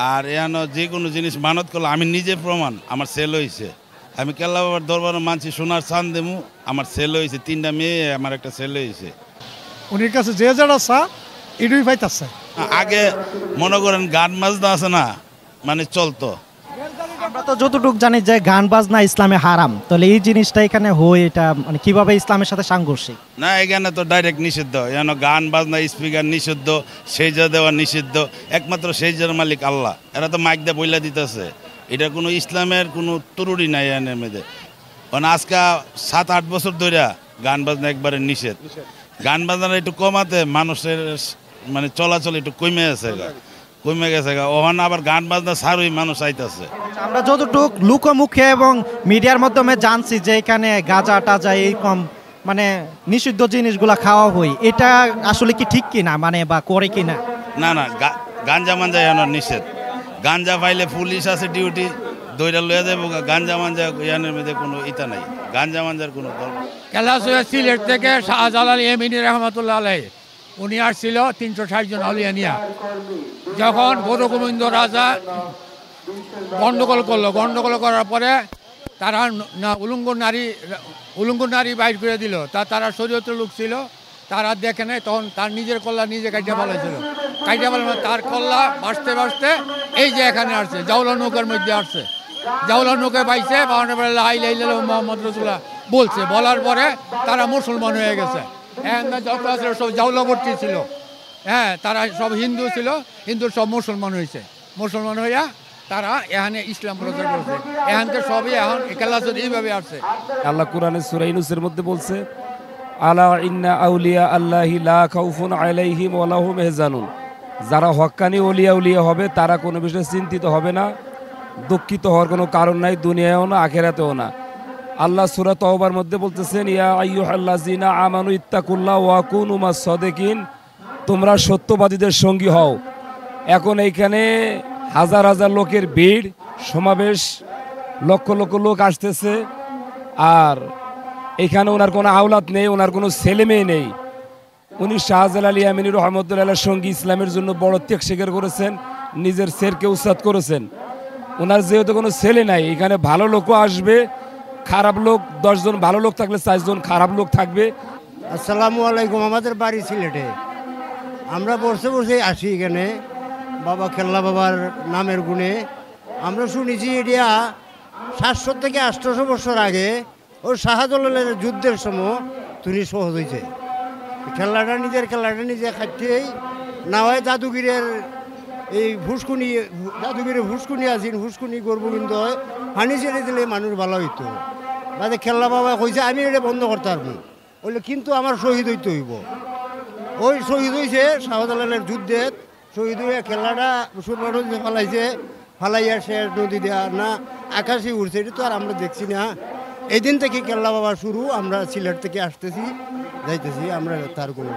আর এখানে যে কোনো জিনিস মানত করলে আমি নিজে প্রমাণ আমার সেল হয়েছে। আমি কেল্লা বাবার দরবারে মানছি সোনার চান দেমু, আমার সেল হয়েছে। 3টা মেয়ে, আমার একটা সেল হয়েছে। উনির কাছে যে যারা চা এটুই পাইতেছে। আগে মনে করেন গান বাজনা আছে না, মানে চলতো। আমরা তো যতটুকু জানি যে গান বাজনা ইসলামে হারাম, তাহলে এই জিনিসটা এখানে হয় এটা মানে কিভাবে ইসলামের সাথে সাংঘর্ষিক? না, এখানে তো ডাইরেক্ট নিষিদ্ধ। এখানে গান বাজনা স্পিকার নিষিদ্ধ, সেজা দেওয়া নিষিদ্ধ। একমাত্র সেজার মালিক আল্লাহ। এরা তো মাইক দিয়ে বইলা দিতেছে। এটা কোনো ইসলামের কোনো তুরুরি নাই এনের মধ্যে। কারণ আজকে 7-8 বছর ধরে গান বাজনা একবারে নিষেধ। গান বাজনা একটু কমাতে মানুষের মানে চলাচল একটু কমে গেছে। ওখানে আবার গান বাজনা ছাড়ুই মানুষ আইতেছে। আমরা যতটুক লোকমুখে এবং মিডিয়ার মাধ্যমে জানছি যে এখানে গাঁজা টাজা এইরকম মানে নিষিদ্ধ জিনিসগুলা খাওয়া হয়, এটা আসলে কি ঠিক কিনা মানে বা করে কিনা? না, গাঞ্জা মাঞ্জা এখানে নিষেধ। গাঞ্জা পাইলে পুলিশ আছে ডিউটি, দইরা লইয়া যাবো। গাঞ্জা মাঞ্জা ইয়ানের মধ্যে কোনো ইতা নাই। গাঞ্জা মাঞ্জার কোনো দরকার। কেলাসুয়া সিলেট থেকে শাহজালাল এমিনী রহমতুল্লাহ আলাই উনি আসছিল 360 জন আউলিয়া নিয়া। যখন বড় গোবিন্দ রাজা গন্ডগোল করার পরে তারা উলঙ্গ নারী বাইর করে দিল। তারা শরীয়তের লোক ছিল, তারা দেখে নেয়। তখন তার নিজের কল্লা নিজে কাইটা ফেলাইছিল। তার কল্লা বাঁচতে এই যে এখানে আসছে, জাউলা নৌকার মধ্যে আসছে। জাউলা নৌকায় পাইছে, মোহাম্মদ রসুল্লাহ বলছে। বলার পরে তারা মুসলমান হয়ে গেছে। যত আছে সব জাউলাবর্তী ছিল। হ্যাঁ, তারা সব হিন্দু ছিল, হিন্দুর সব মুসলমান হয়েছে। মুসলমান হইয়া তারা এখানে ইসলাম প্রচার করছে। এখানকে সবই এখন কেলাসুর এইভাবে আসছে। আল্লাহ কোরআনে সূরা ইউনূসের মধ্যে বলছে, আলা ইন্না আউলিয়া আল্লাহি লা খাউফুন আলাইহিম ওয়া লাহুম ইয়াহজানুন। যারা হক্কানি উলিয়া হবে তারা কোনো বিষয়ে চিন্তিত হবে না, দুঃখিত হওয়ার কোনো কারণ নাই, দুনিয়ায়ও না আখিরাতেও না। আল্লাহ সূরা তাওবার মধ্যে বলতেছেন, ইয়া আইয়ুহাল্লাযিনা আমানু ইত্তাকুল্লাহ ওয়া কুনু মাস সাদিকিন। তোমরা সত্যবাদীদের সঙ্গী হও। এখন এইখানে হাজার হাজার লোকের ভিড় সমাবেশ, লক্ষ লক্ষ লোক আসতেছে। আর এখানে ওনার কোনো আওলাদ নেই, ওনার কোনো ছেলে মেয়ে নেই। উনি শাহজালাল ইয়ামিনী রহমতুল্লাহর সঙ্গে ইসলামের জন্য বড় ত্যাগ স্বীকার করেছেন, নিজের ছেলেকে উৎসাহ করেছেন। ওনার যেহেতু কোনো ছেলে নাই, এখানে ভালো লোকও আসবে, খারাপ লোক 10 জন ভালো লোক থাকলে 4 জন খারাপ লোক থাকবে। আসসালামু আলাইকুম। আমাদের বাড়ি সিলেটে। আমরা বসে আসি এখানে বাবা খেল্লা বাবার নামের গুণে। আমরা শুনেছি এটা 700 থেকে 800 বছর আগে ও শাহজালালের যুদ্ধের সময় তিনি শহীদ হয়েছে। নিজের খেলাটা নিজে খাইতেই না হয় জাদুগিরের এই জাদুগিরের ফুসকুনি আছেন, ফুসকুনি গর্ব কিন্তু হয় পানি ছেড়ে দিলে মানুষ ভালো হইতো। বাদে খেল্লা বাবা কইছে আমি এটা বন্ধ করতে পারবো বলে, কিন্তু আমার শহীদ হইতে হইব। ওই শহীদ হয়েছে শাহজালালের যুদ্ধে। শহীদ হয়ে খেলাটা সুরমা নদীতে ফালাইয়া সে নদী দেওয়া না আকাশে উঠছে, এটা তো আর আমরা দেখছি না। এই দিন থেকে কেল্লা বাবা শুরু। আমরা সিলেট থেকে আসতেছি যাইতেছি, আমরা তার কোনো